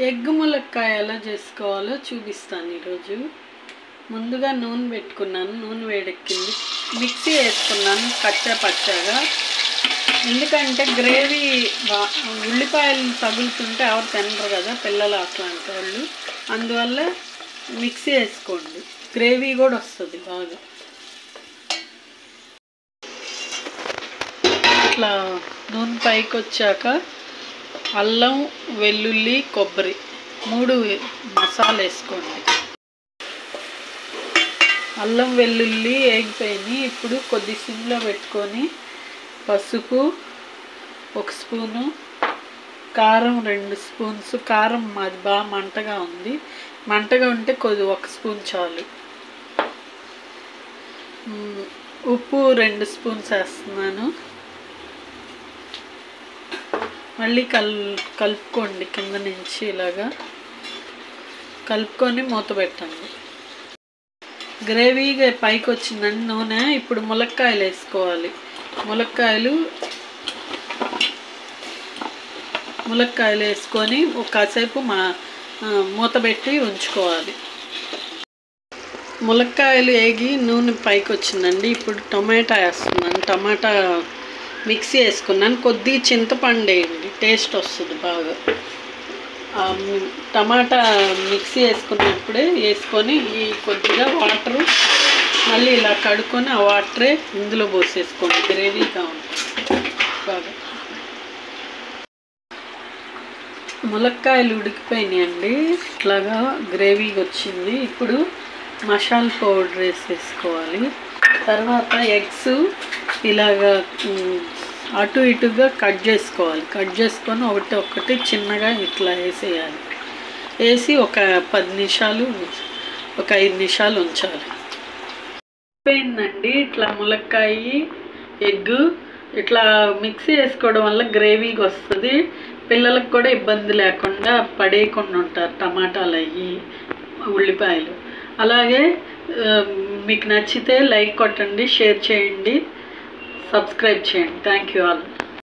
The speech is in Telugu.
ఎగ్ ములక్కాయ ఎలా చేసుకోవాలో చూపిస్తాను ఈరోజు. ముందుగా నూనె పెట్టుకున్నాను, నూనె వేడెక్కింది, మిక్సీ వేసుకున్నాను పచ్చగా. ఎందుకంటే గ్రేవీ ఉల్లిపాయలు తగులుతుంటే ఎవరు తినరు కదా పిల్లలు అట్లాంటి వాళ్ళు, అందువల్ల మిక్సీ వేసుకోండి, గ్రేవీ కూడా వస్తుంది బాగా. ఇట్లా నూనె పైకి వచ్చాక అల్లం, వెల్లుల్లి, కొబ్బరి 3 మసాలా వేసుకోండి. అల్లం వెల్లుల్లి వేగిపోయినాయి. ఇప్పుడు కొద్ది సిమ్లో పెట్టుకొని పసుపు 1 స్పూను, కారం 2 స్పూన్స్. కారం మాది బాగా మంటగా ఉంది, మంటగా ఉంటే 1 స్పూన్ చాలు. ఉప్పు 2 స్పూన్స్ వేస్తున్నాను. మళ్ళీ కలుపుకోండి, కింద నుంచి ఇలాగా కలుపుకొని మూత పెట్టండి. గ్రేవీగా పైకి వచ్చిందండి నూనె. ఇప్పుడు ములక్కాయలు వేసుకోవాలి. ములక్కాయలు వేసుకొని కాసేపు మూత పెట్టి ఉంచుకోవాలి. ములక్కాయలు వేగి నూనె పైకి వచ్చిందండి. ఇప్పుడు టమాటా వేస్తున్నాను. టమాటా మిక్సీ వేసుకున్నాను. కొద్దిగా చింతపండు వేయండి, టేస్ట్ వస్తుంది బాగా. టమాటా మిక్సీ వేసుకున్నప్పుడే వేసుకొని ఈ కొద్దిగా వాటరు మళ్ళీ ఇలా కడుక్కొని ఆ వాటరే ఇందులో పోసేసుకోండి, గ్రేవీగా ఉంటుంది బాగా. ములక్కాయలు ఉడికిపోయినాయండి, ఇట్లాగా గ్రేవీగా వచ్చింది. ఇప్పుడు మసాలా పౌడర్ వేసేసుకోవాలి. తర్వాత ఎగ్స్ ఇలాగా అటు ఇటుగా కట్ చేసుకోవాలి. కట్ చేసుకొని ఒకటి చిన్నగా ఇట్లా వేసేయాలి. వేసి ఒక 5 నిమిషాలు ఉంచాలి. అయిపోయిందండి. ఇట్లా ములక్కాయ ఎగ్ ఇట్లా మిక్సీ వేసుకోవడం వల్ల గ్రేవీగా వస్తుంది. పిల్లలకు కూడా ఇబ్బంది లేకుండా పడేయకుండా ఉంటారు టమాటాలు అవి, ఉల్లిపాయలు. అలాగే మీకు నచ్చితే లైక్ కొట్టండి, షేర్ చేయండి, సబ్స్క్రైబ్ చేయండి. Thank you all.